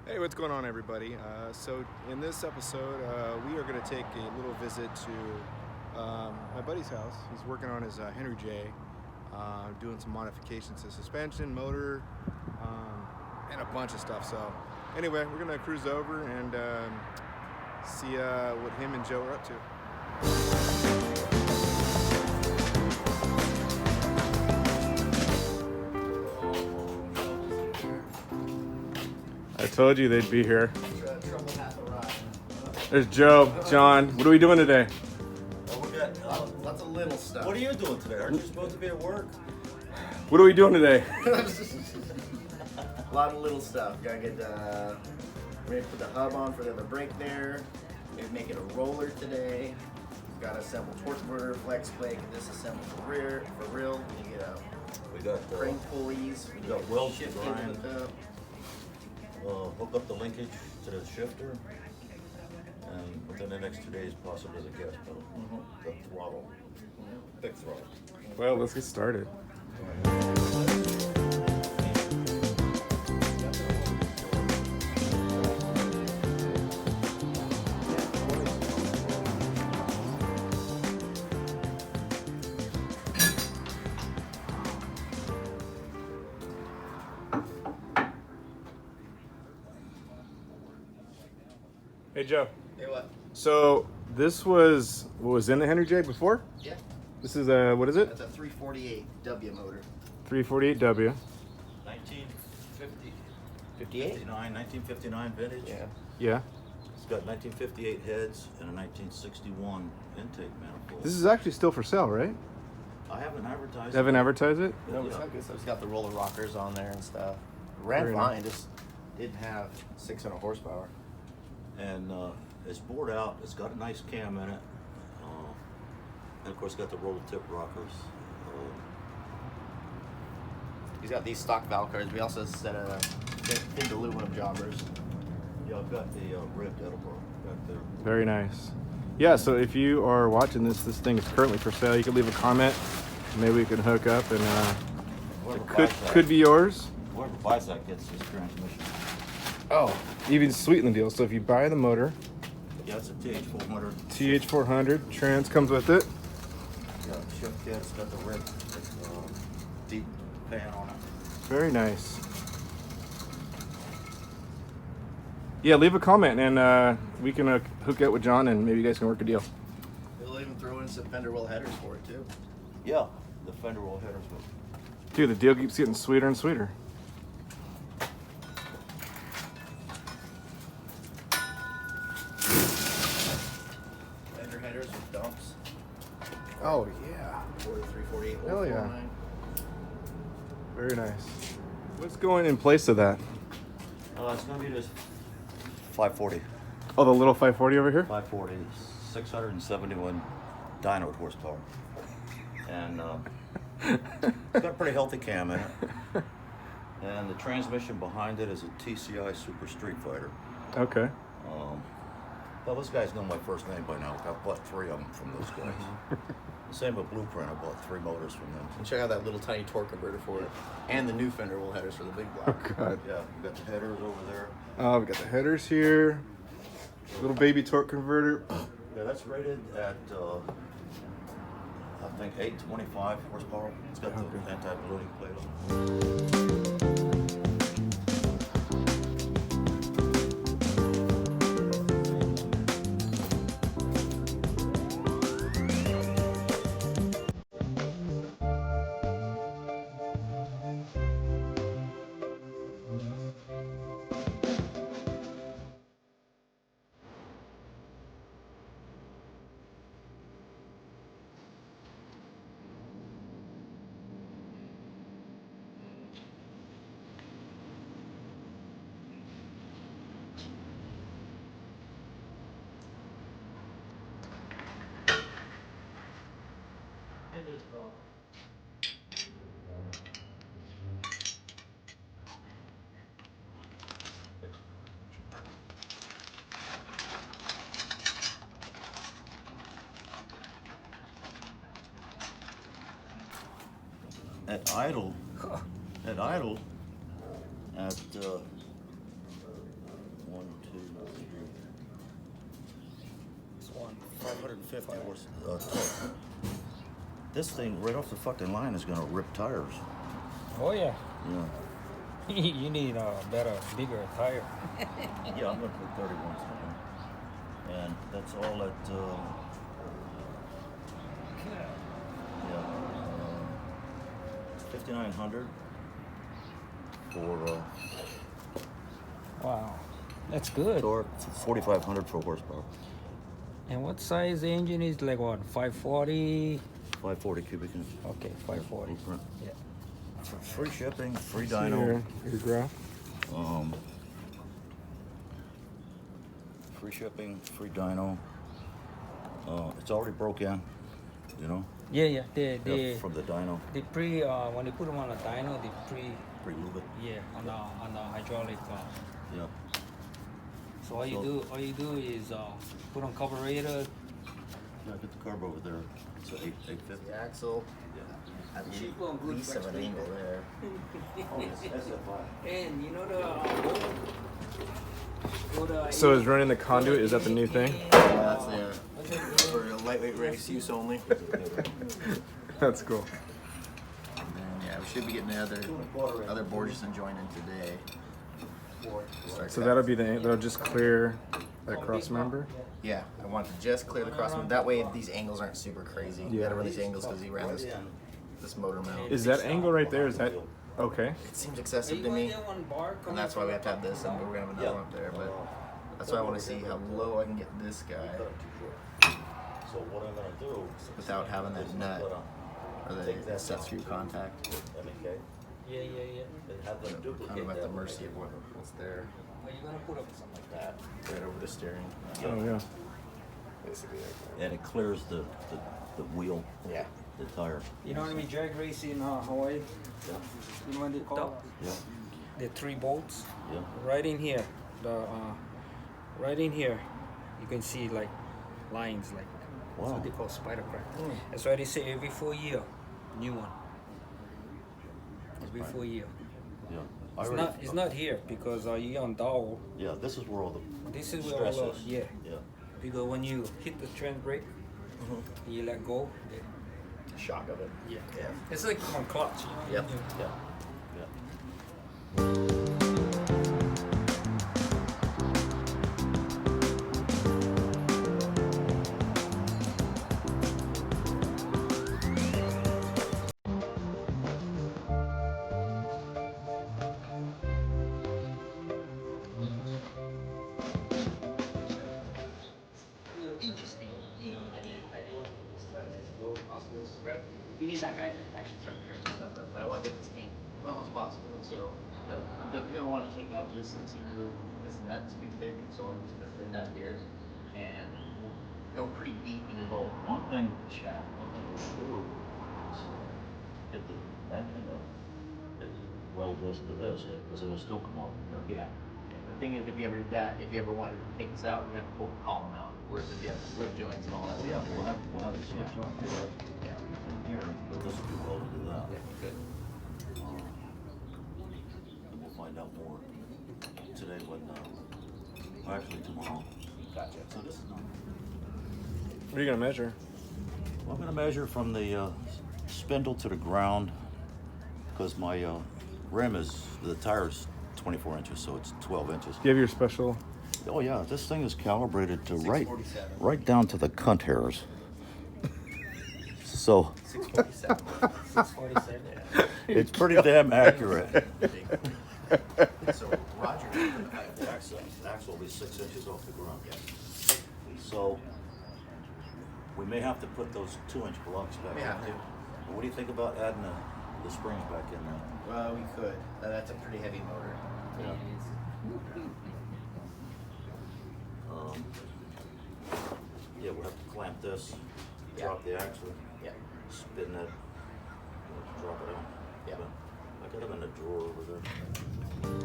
Hey, what's going on, everybody? So in this episode, we are going to take a little visit to my buddy's house. He's working on his Henry J, doing some modifications to suspension, motor, and a bunch of stuff. So anyway, we're going to cruise over and see what him and Joe are up to. I told you they'd be here. There's Joe, John. What are we doing today? Well, we got Lots of little stuff. What are you doing today? Aren't you supposed to be at work? What are we doing today? A lot of little stuff. Gotta get ready to put the hub on for the other brake there. Maybe make it a roller today. Got to assemble torque converter, flex plate, get this assembled for real. You get We got crank pulleys. we got weld shift grind. hook up. Hook up the linkage to the shifter, and within the next 2 days, possibly the gas pedal, the throttle, big throttle. Well, let's get started. Hey, Joe. Hey, what? So this was what was in the Henry J before? Yeah. This is what is it? That's a 348 W motor. 348W. 1950, 58? 1959 vintage. Yeah. Yeah. It's got 1958 heads and a 1961 intake manifold. This is actually still for sale, right? I haven't advertised. You haven't advertised it? No, it's not good stuff. It's got the roller rockers on there and stuff. Ran Very fine, nice. just didn't have 600 horsepower. And it's bored out. It's got a nice cam in it, and of course, got the roller tip rockers. He's got these stock valve cars. We also set a thin aluminum jobbers. Yeah, I've got the ribbed Edinburgh back there. Very nice. Yeah, so if you are watching this thing is currently for sale. You can leave a comment. Maybe we can hook up and Whoever it could be yours. Whoever buys that gets this transmission. Oh, even sweeten the deal. So if you buy the motor, Yeah, it's a TH400. TH400 trans comes with it. Yeah, shift kit. It's got the ribbed deep pan on it. Very nice. Yeah, leave a comment and we can hook up with John and maybe you guys can work a deal. He'll even throw in some fender well headers for it too. Yeah, the fender roll headers with. Dude, the deal keeps getting sweeter and sweeter. Fender headers with dumps. Oh yeah. 43, 48, Hell yeah. 49. Very nice. What's going in place of that? It's gonna be this 540. Oh, the little 540 over here? 540, 671 dyno horsepower. And it's got a pretty healthy cam in it. And the transmission behind it is a TCI Super Street Fighter. Okay. Well, those guys know my first name by now. I've bought 3 of them from those guys. The same with Blueprint. I bought 3 motors from them. And check out that little tiny torque converter for it. And the new fender well headers for the big Oh block. god. Yeah, you got the headers over there. Oh, we got the headers here. Little baby torque converter. Yeah, that's rated at, I think, 825 horsepower. It's got Okay. the anti-ballooning plate on it. At idle, at 550 horse torque. This thing right off the fucking line is gonna rip tires. Oh yeah. Yeah. You need a better, bigger tire. Yeah, I'm gonna put 31 in. And that's all at, yeah, 5,900 for Wow, that's good. torque, 4,500 for horsepower. And what size engine is like what? 540? 540 cubic inch. Okay, 540. Blueprint. Yeah. Free shipping, free See dyno. your graph. Free shipping, free dyno. It's already broke in, you know. Yeah, yeah. Yeah, from the dyno. They when they put them on a dyno, they Pre-lube it. yeah, on the hydraulic. Yeah. So all you do is put on carburetor. Yeah, get the carb over there. It's an 850. The axle. Yeah. At Cheap on good least of an flex angle there. Oh, it's SFI. And you know the So is running the conduit, is that the new thing? That's for a lightweight race use only. That's cool. And then, yeah, we should be getting the other boards and joining today. So that'll just clear that cross member? Yeah, I want to just clear the cross. That way these angles aren't super crazy. You Yeah. gotta run these angles because he ran this motor mount. Is that angle right there, is that okay? It seems excessive to me, and that's why we have to have this, and we're gonna have another one up there. But that's why I want to see how low I can get this guy So what I'm gonna do without having that nut or the set through contact. MEK, Yeah. and have them Kind duplicate of at the that. mercy of what's there. Are you gonna put up something like that? Right over the steering. Oh, yeah. Basically like that. And it clears the wheel, Yeah. the tire. You know what I mean? Drag race in Hawaii. Yeah. You know what they call Yeah. the 3 bolts? Yeah. Right in here, right in here, you can see like lines, like that's Wow. what they call spider crack. That's why they say every 4 year, new one. Every 4 year. Yeah. It's not here because you're on dowel. Yeah, this is where all the This is where all stress the is. yeah. Yeah. Because when you hit the trans brake, and you let go. Shock of it. Yeah. Yeah. It's like on clutch. You know? Yep. Yeah. Yeah. Interesting. You need that guy to actually start the but I want to get this thing as well as possible. So you don't want to take out this and see this nut's too thick, so I'm just gonna put that here and go pretty deep in the hole. One thing The shaft. get the that end up is weld this to this because it'll still come off. Yeah. The thing is, if you ever did that, if you ever wanted to take this out, you have to pull the column out. Whereas if you have the rib joints and all that stuff. We'll have the switch on here Yeah. and here, but this will be welded to that. Yeah, good. And we'll find out more today when, actually tomorrow. Gotcha. So this is not. What are you gonna measure? Well, I'm gonna measure from the spindle to the ground because my rim is, the tire's 24 inches, so it's 12 inches. Do you have your special? Oh yeah, this thing is calibrated to right 647. down to the cunt hairs. So 647. 647. it's pretty damn accurate. So Roger, The axle will be 6 inches off the ground. So we may have to put those 2-inch blocks back May in have there. to. But what do you think about adding the springs back in there? Well, we could. That's a pretty heavy motor. Yeah. Yeah, we'll have to clamp this, Yeah. drop the axle, Yeah. spin it, drop it out. Yeah. But I got them in a drawer over there.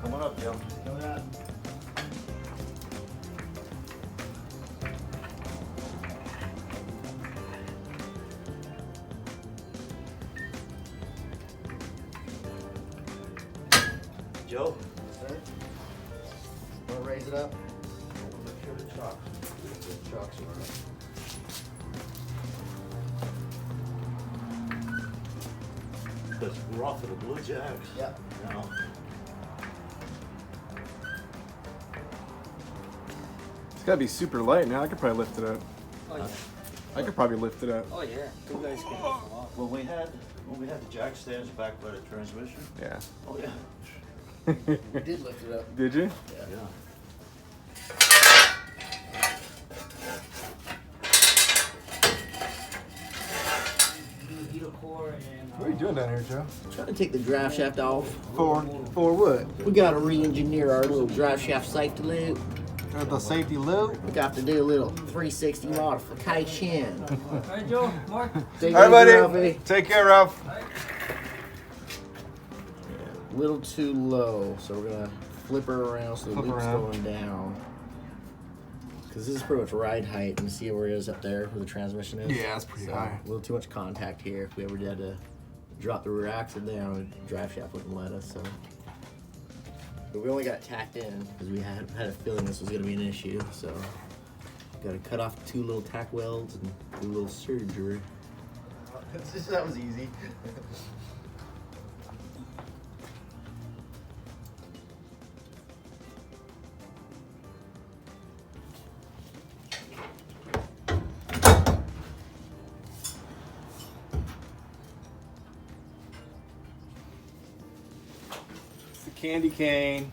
Come on up, Jim. Joe? Sir? Want to raise it up? Make sure the chocks are right. Because we're off of the Blue Jacks. Yep. Now, It's gotta be super light now. I could probably lift it up. Oh yeah. I could probably lift it up. Oh yeah. Two guys can lift them off. when we had the jack stands back by the transmission, Yeah. oh yeah. We did lift it up. Did you? Yeah. Heater core and. What are you doing down here, Joe? Trying to take the drive shaft off. For what? We got to re-engineer our little drive shaft safety loop. The safety loop. We got to do a little 360 modification. Hey Joe, Mark. Take All it right, easy, buddy. Ralphie. Take care, Ralph. A little too low, so we're gonna flip her around so the Flip her loop's around. going down. Cause this is pretty much ride height, and see where it is up there, where the transmission is. Yeah, it's pretty So, high. A little too much contact here. If we ever had to drop the rear axle down, the drive shaft wouldn't let us. So, but we only got tacked in because we had a feeling this was gonna be an issue. So, got to cut off 2 little tack welds and do a little surgery. That was easy. It's the candy cane.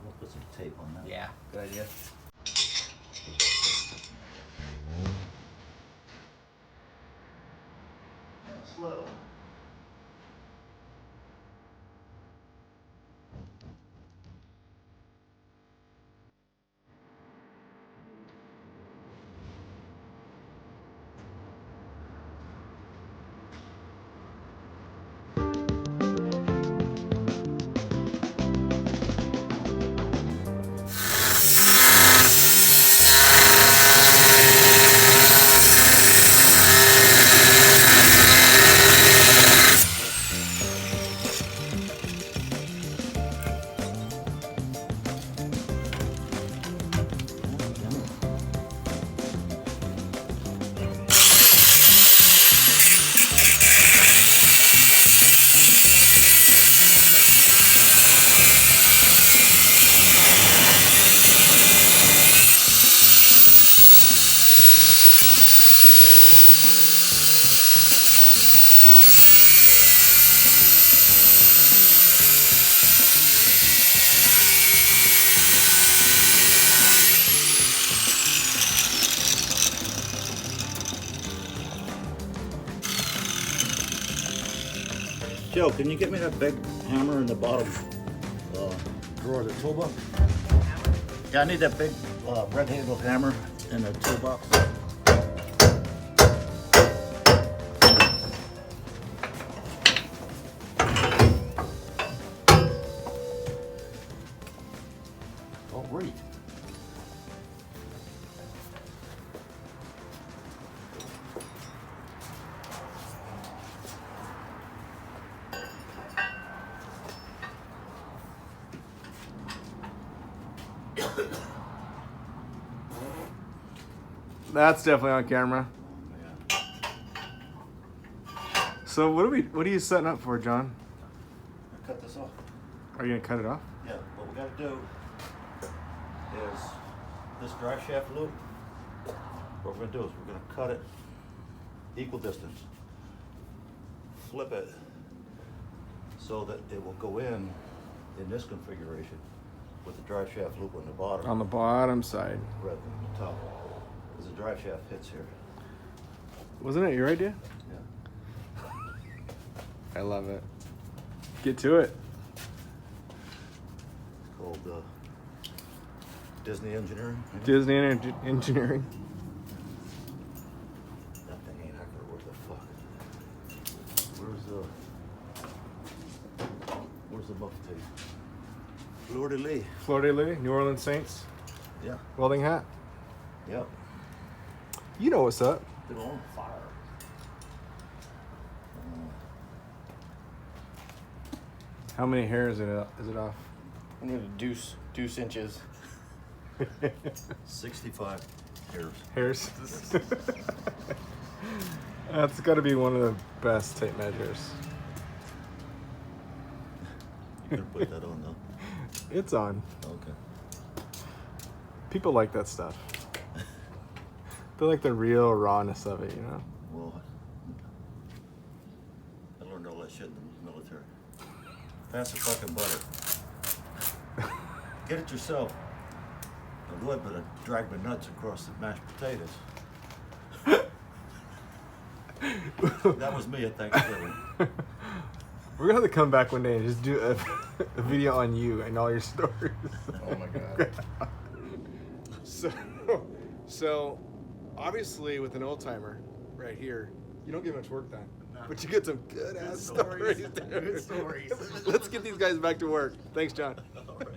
We'll put some tape on that. Yeah, good idea. Slow. Joe, can you get me that big hammer in the bottom drawer of the toolbox? Yeah, I need that big red handle hammer in the toolbox. Oh, great. That's definitely on camera. Yeah. So what are you setting up for, John? Cut this off. Are you gonna cut it off? Yeah, what we gotta do is this drive shaft loop, what we're gonna do is we're gonna cut it equal distance, flip it so that it will go in this configuration with the drive shaft loop on the bottom On the bottom side. rather than the top, because the drive shaft hits here. Wasn't it your idea? Yeah. I love it. Get to it. called Disney Engineering. Disney Engineering. That thing ain't accurate. Where the fuck? Where's the buff tape? Fleur-de-lis. Fleur-de-lis, New Orleans Saints. Yeah. Welding hat. Yep. You know what's up. Been on fire. How many hairs is it off? I need a deuce inches. 65 hairs. Hairs. That's got to be one of the best tape measures. You gonna put that on though? It's on. Okay. People like that stuff. They like the real rawness of it, you know? Well, I learned all that shit in the military. Pass the fucking butter. Get it yourself. I would, but I dragged my nuts across the mashed potatoes. That was me at Thanksgiving. We're gonna have to come back one day and just do a video on you and all your stories. Oh my god. So obviously with an old timer right here, you don't get much work done, but you get some good ass stories. Good stories. Let's get these guys back to work. Thanks, John. All right.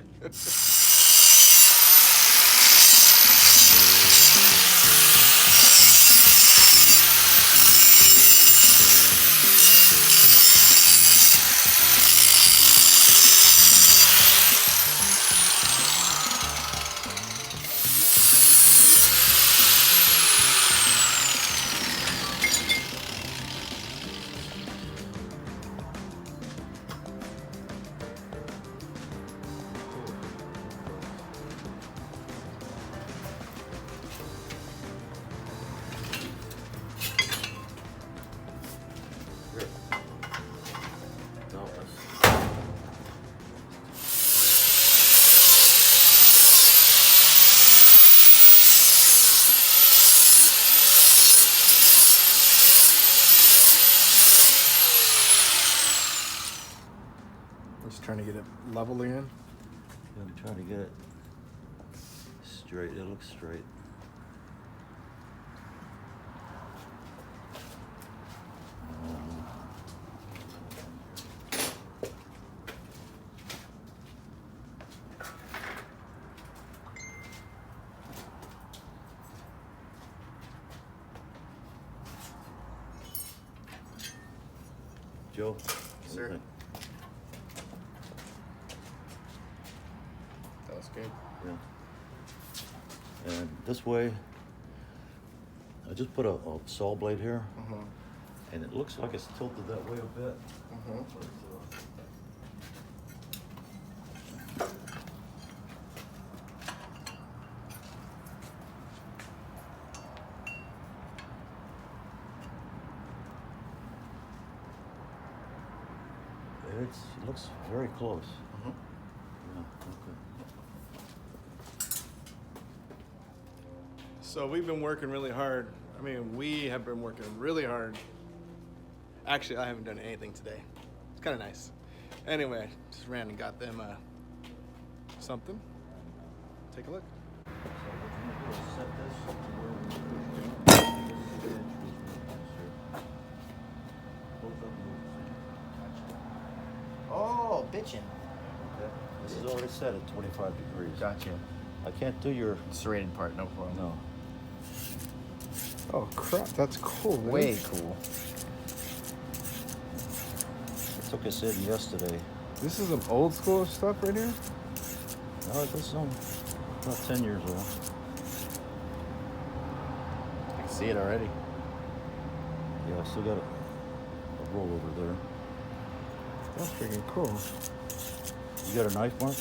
No, I'm just trying to get it level again. I'm trying to get it straight. It looks straight. Joe? Sir. What do you think? That was good. Yeah. And this way, I just put a saw blade here, and it looks like it's tilted that way a bit. It looks very close. Yeah, okay. So we've been working really hard. I mean, we have been working really hard. Actually, I haven't done anything today. It's kind of nice. Anyway, just ran and got them something. Take a look. So what we're gonna do is set this to where we push down. This edge is both of them. Oh, bitchin'. Okay. This is already set at 25 degrees. Gotcha. I can't do your Serrated part, no problem. no. Oh crap, that's cool. Man. Way cool. It took us in yesterday. This is some old school stuff right here. No, this is about 10 years old. I can see it already. Yeah, I still got a roll over there. That's freaking cool. You got a knife, Mark?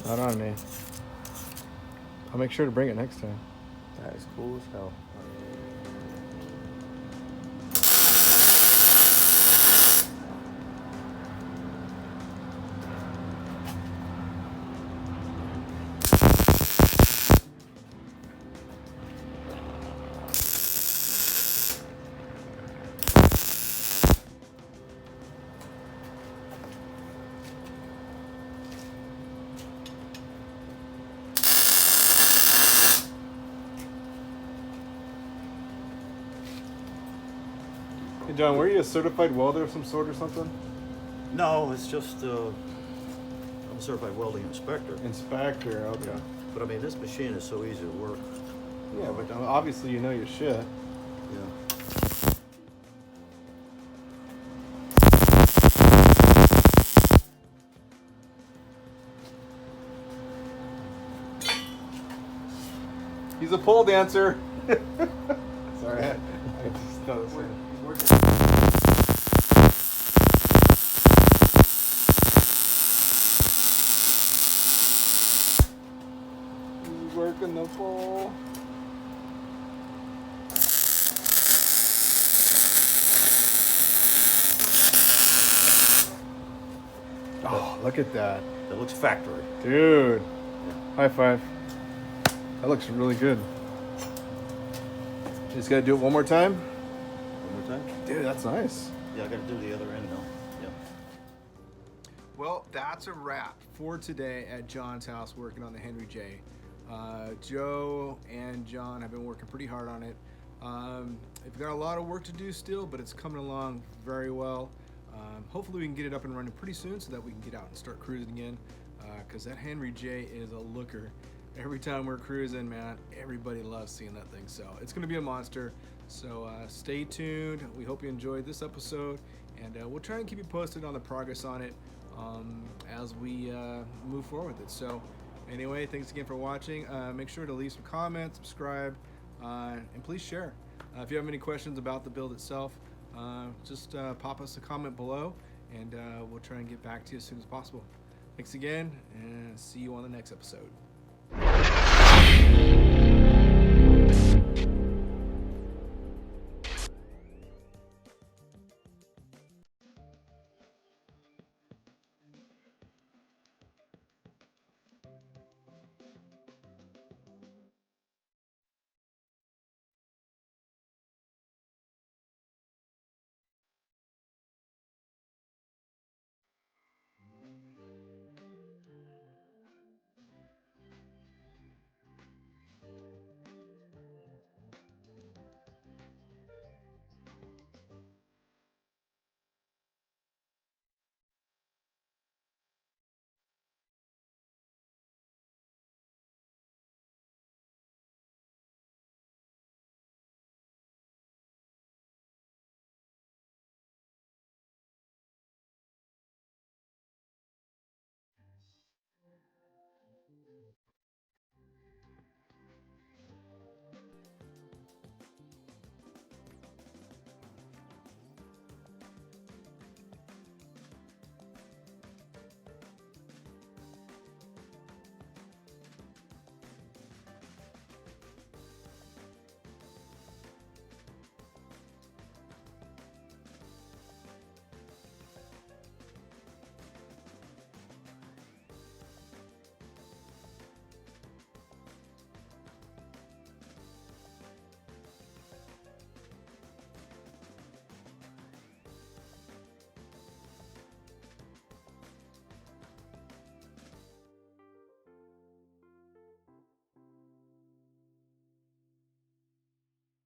Not on me. I'll make sure to bring it next time. That is cool as hell. Hey John, were you a certified welder of some sort or something? No, it's just I'm a certified welding inspector. Inspector, okay. Yeah. But I mean, this machine is so easy to work. Yeah, but obviously you know your shit. Yeah. He's a pole dancer. Sorry, I just thought it was He's working. He's working the pole. Oh, look at that. That looks factory. Dude. Yeah. High five. That looks really good. Just gotta do it one more time. One more time? Dude, that's nice. Yeah, I gotta do the other end now. Yeah. Well, that's a wrap for today at John's house working on the Henry J. Joe and John have been working pretty hard on it. They've got a lot of work to do still, but it's coming along very well. Hopefully we can get it up and running pretty soon so that we can get out and start cruising again, because that Henry J is a looker. Every time we're cruising, man, everybody loves seeing that thing. So it's going to be a monster. So stay tuned. We hope you enjoyed this episode, and we'll try and keep you posted on the progress on it as we move forward with it. So anyway, thanks again for watching. Make sure to leave some comments, subscribe, and please share. If you have any questions about the build itself, just pop us a comment below, and we'll try and get back to you as soon as possible. Thanks again, and see you on the next episode.